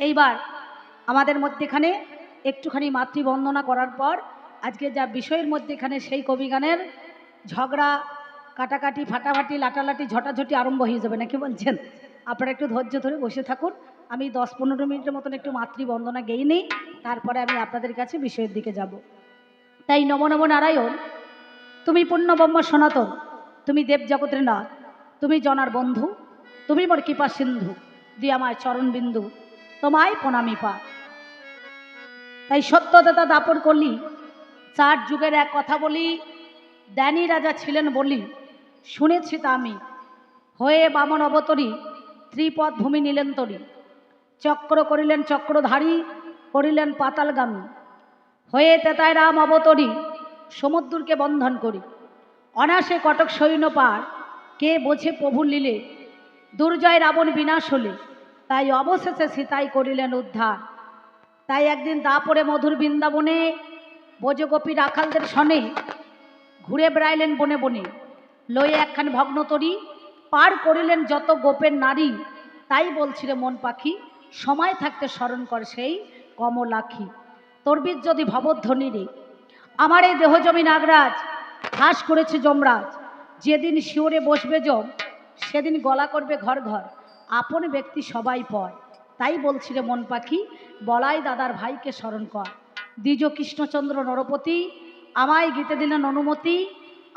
এইবার আমাদের মধ্যেখানে একটুখানি মাতৃবন্দনা করার পর আজকে যা বিষয়ের মধ্যেখানে সেই কবিগানের ঝগড়া কাটাকাটি ফাটাফাটি লাটালাটি ঝটাঝটি আরম্ভ হয়ে যাবে, নাকি বলছেন? আপনারা একটু ধৈর্য ধরে বসে থাকুন। আমি 10-15 মিনিটের মতন একটু মাতৃবন্দনা গেয়ে নিই, তারপরে আমি আপনাদের কাছে বিষয়ের দিকে যাব। তাই নম নম নারায়ণ, তুমি পূর্ণব্রহ্ম সনাতন, তুমি দেব জগতের নাথ, তুমি জনার বন্ধু, তুমি মোর কৃপা সিন্ধু, দিয়ে আমার চরণবিন্দু তোমায় প্রণামী পা। তাই সত্যদাতা দাপন করলি, 4 যুগের এক কথা বলি, জ্ঞানী রাজা ছিলেন বলি, শুনেছি তা আমি। হয়ে বামন অবতরী, ত্রিপদ ভূমি নিলেন তরি, চক্র করিলেন চক্রধারী, করিলেন পাতালগামী। হয়ে তেতায় রাম অবতরী, সমুদ্রকে বন্ধন করি, অনাসে কটক সৈন্য পার, কে বোঝে প্রভুর লীলে। দুর্জয় রাবণ বিনাশ হলে, তাই অবশেষে সীতাই করিলেন উদ্ধার। তাই একদিন দাপরে মধুর বৃন্দাবনে, ব্রজগোপী রাখালদের সনে, ঘুরে বেড়াইলেন বনে বনে, লয়ে একখান ভগ্নতরী, পার করিলেন যত গোপের নারী। তাই বলছিলে মন পাখি, সময় থাকতে স্মরণ কর সেই কমলাক্ষী। তরবির যদি ভবধ্বনি রে, আমার এই দেহ জমি নাগরাজ, ঠাস করেছে যমরাজ। যেদিন শিওরে বসবে যম, সেদিন গলা করবে ঘর ঘর, আপন ব্যক্তি সবাই পর। তাই বলছিলে মন পাখি, বলাই দাদার ভাইকে স্মরণ কর। দ্বিজ কৃষ্ণচন্দ্র নরপতি, আমায় গীতে দিলেন অনুমতি।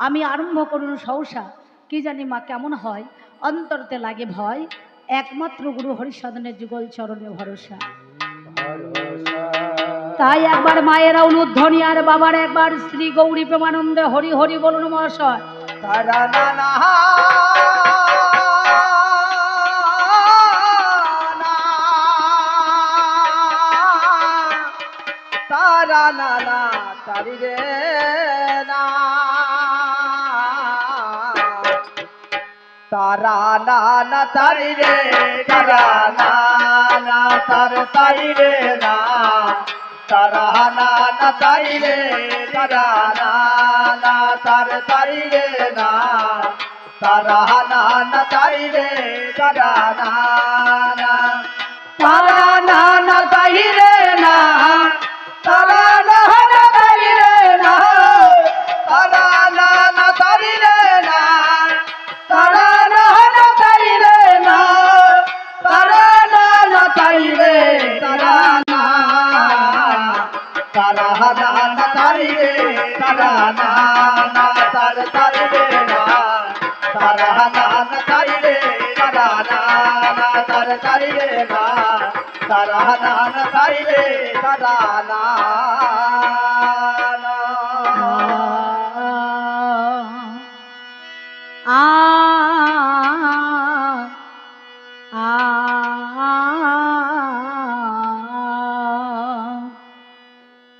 আমি আরম্ভ করুন সহসা, কি জানি মা কেমন হয়, অন্তরতে লাগে ভয়। একমাত্র গুরু হরিসাধনের যুগল চরণে ভরসা। তাই একবার মায়েরা উলুধ্বনি আর বাবার একবার শ্রী গৌরী প্রেমানন্দে হরি হরি বলুন মহাশয়। তারা নানা তারা নানা তারি রে না, তারা নানা তারি রে তারা নানা তার তারি রে না, তারা নানা তারি রে তারা নানা তার তারি রে না, তারা নানা তারি রে তারা নানা, তারা নানা তারি রে না, তারা নানা তারি রে না, তারা নানা তারি রে না, তারা নানা তারি রে না, তারা নানা তারি রে তারা না, তারা নানা তারি রে তারা নানা তার তারি রে না, তারা নানা তারি রে তারা নানা তার তারি রে না, তারা নানা তারি রে তারা না।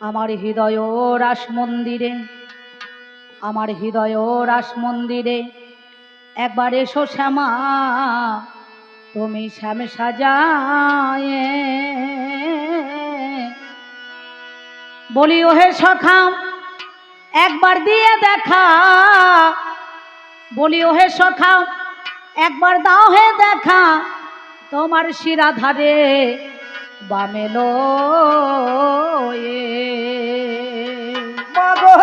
আমার হৃদয় রাস মন্দিরে, আমার হৃদয় রাস মন্দিরে, একবার এসো শ্যামা তুমি শ্যাম সাজায়। বলি ওহে সখা একবার দিয়ে দেখা, বলি ওহে সখা একবার দাও হে দেখা, তোমার শিরাধারে বামেলো মাগো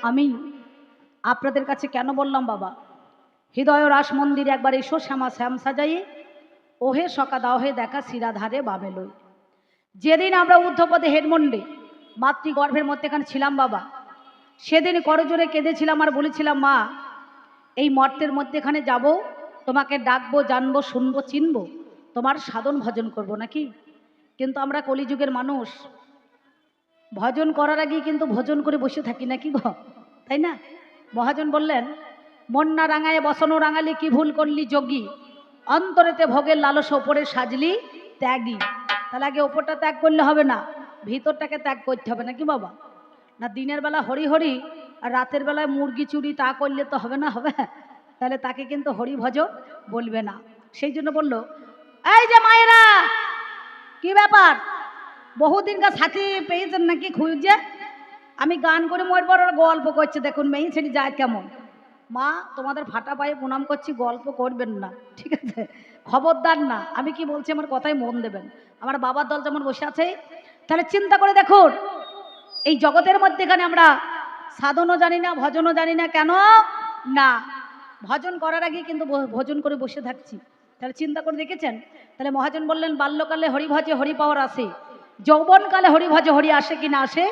আমি আপনাদের কাছে কেন বললাম বাবা, হৃদয় রাস মন্দিরে একবার এসো শ্যামা শ্যাম সাজাই, ওহে সকা দাও হে দেখা শিরাধারে বামে লই। যেদিন আমরা ঊর্ধ্বপদে হেডমন্ডে মাতৃগর্ভের মধ্যেখানে ছিলাম বাবা, সেদিন করজোরে কেঁদেছিলাম আর বলেছিলাম, মা এই মর্তের মধ্যেখানে যাব, তোমাকে ডাকবো, জানবো, শুনবো, চিনবো, তোমার সাধন ভজন করব নাকি। কিন্তু আমরা কলিযুগের মানুষ, ভজন করার আগেই কিন্তু ভোজন করে বসে থাকি নাকি গো, তাই না? মহাজন বললেন, মন না রাঙায় বসনো রাঙালি, কি ভুল করলি যোগী, অন্তরেতে ভোগের লালস, ওপরে সাজলি ত্যাগী। তাহলে আগে ওপরটা ত্যাগ করলে হবে না, ভিতরটাকে ত্যাগ করতে হবে নাকি বাবা। না দিনের বেলা হরি হরি আর রাতের বেলায় মুরগি চুরি তা করলে তো হবে না, হবে? তাহলে তাকে কিন্তু হরি ভজন বলবে না। সেই জন্য বলল, এই যে মায়েরা, কি ব্যাপার, বহুদিনকার সাথী পেয়েছেন নাকি খুঁজে? আমি গান করে মর পর গল্প করছে, দেখুন মেয়ে ছেড়ে যায় কেমন। মা তোমাদের ফাটা পায়ে প্রণাম করছি, গল্প করবেন না, ঠিক আছে? খবরদার না, আমি কি বলছি আমার কথায় মন দেবেন। আমার বাবার দল যেমন বসে আছে, তাহলে চিন্তা করে দেখুন, এই জগতের মধ্যেখানে আমরা সাধনও জানি না, ভজনও জানি না, কেন না ভজন করার আগে কিন্তু ভজন করে বসে থাকছি। তাহলে চিন্তা করে দেখেছেন? তাহলে মহাজন বললেন, বাল্যকালে হরিভজে হরি পাওয়ার আসে, যৌবনকালে হরিভজে হরি আসে কি না আসে,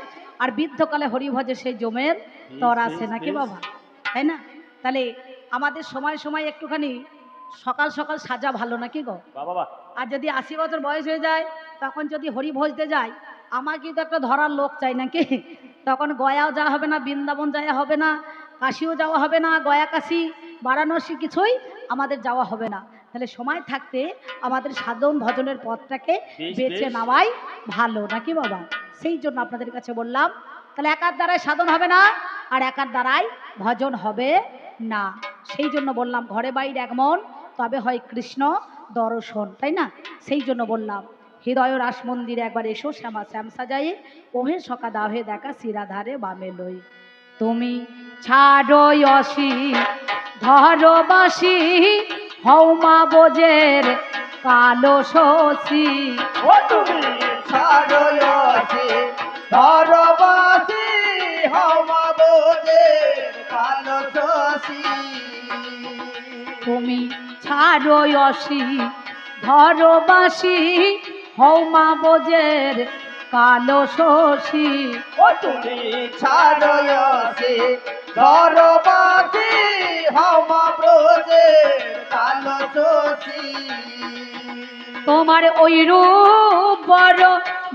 আর বৃদ্ধকালে হরিভজে সেই জমের তর আসে নাকি বাবা, তাই না? তাহলে আমাদের সময় সময় একটুখানি সকাল সকাল সাজা ভালো নাকি গো বাবা। আর যদি 80 বছর বয়স হয়ে যায়, তখন যদি হরি ভজতে যায়, আমার কিন্তু একটা ধরার লোক চাই নাকি। তখন গয়াও যাওয়া হবে না, বৃন্দাবন যাওয়া হবে না, কাশিও যাওয়া হবে না, গয়া কাশি বারাণসী কিছুই আমাদের যাওয়া হবে না। তাহলে সময় থাকতে আমাদের সাধন ভজনের পথটাকে বেছে নেওয়াই ভালো নাকি বাবা। সেই জন্য আপনাদের কাছে বললাম, তাহলে একার দ্বারাই সাধন হবে না, আর একার দ্বারাই ভজন হবে না। সেই জন্য বললাম, ঘরে বাইরে এক মন, তবে হয় কৃষ্ণ দর্শন, তাই না? সেই জন্য বললাম, হৃদয় রাস মন্দিরে একবার এসো শ্যামা শ্যাম সাজাই, ওহে সকা দাও হে দেখা শিরাধারে বামে লই। তুমি ছাড়ো অসি ধরো বাসি, হৌমা বোজের কালো শশী। ও তুমি ছাড়ো আসি ধরবাসি, হমা বোঝে কালো শশী। তুমি ছাড়ো অসি ধরো বাসি, হৌমা বোজের কালো শশী। ও তুমি ছাড়ো আসি ধরবাসি, হমা বোঝে কালো শশী। তোমার ওই রূপ বড়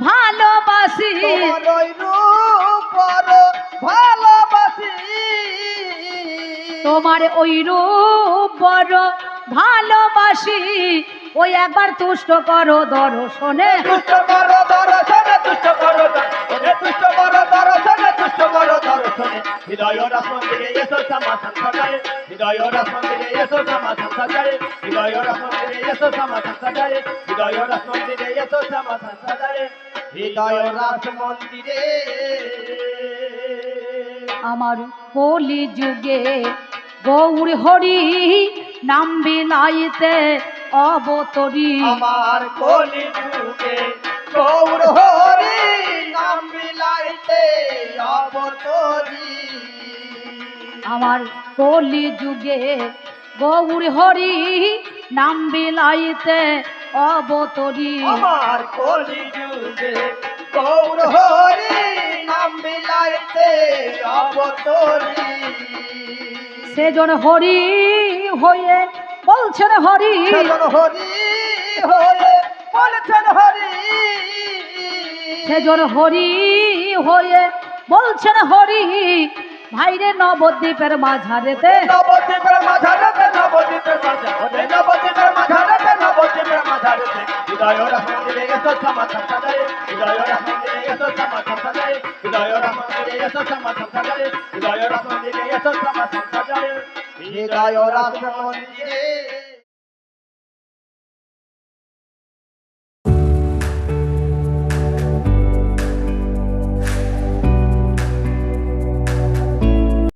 ভালোবাসি, তোমার ওই রূপ বড় ভালোবাসি। তোমার ওই রূপ বড় ভালোবাসি, ওই একবার তুষ্ট করো দর্শনে। তুষ্ট করো দর্শনে, তুষ্ট করো দর্শনে, তুষ্ট করো দর্শনে, তুষ্ট করো দর্শনে। হৃদয় রাস মন্দিরে এসো শ্যামা শ্যাম সাজায়ে, হৃদয় রাস মন্দিরে এসো শ্যামা শ্যাম সাজায়ে, হৃদয় রাস মন্দিরে এসো শ্যামা শ্যাম সাজায়ে, হৃদয় রাস মন্দিরে এসো শ্যামা শ্যাম সাজায়ে, হৃদয় রাস মন্দিরে। আমার কলি যুগে গৌর হরি নাম বিলাইতে অবতরী। আমার কলি যুগে গৌর হরি নাম বিলাইতে অবতরী। আমার কলি যুগে গৌর হরি নাম বিলাইতে অবতরী। আমার কলি যুগে গৌর হরি নাম বিলাইতে অবতরী। সেজন হরি হয়ে বলছেন হরি, সেজন হরি হয়ে বলছেন হরি। সেজন হরি হয়ে বলছেন হরি, ভাইরে নবদ্বীপের মাঝারেতে। নবদ্বীপের মাঝারেতে, নবদ্বীপের মাঝারেতে, নবদ্বীপের মাঝারেতে, নবদ্বীপের মাঝারেতে। হৃদয় রাস মন্দিরে এসো শ্যামা শ্যাম সাজায়ে, হৃদয় রাস মন্দিরে এসো শ্যামা শ্যাম সাজায়ে, হৃদয় রাস মন্দিরে এসো শ্যামা শ্যাম সাজায়ে, হৃদয় রাস মন্দিরে এসো শ্যামা শ্যাম সাজায়ে, হৃদয় রাস মন্দিরে।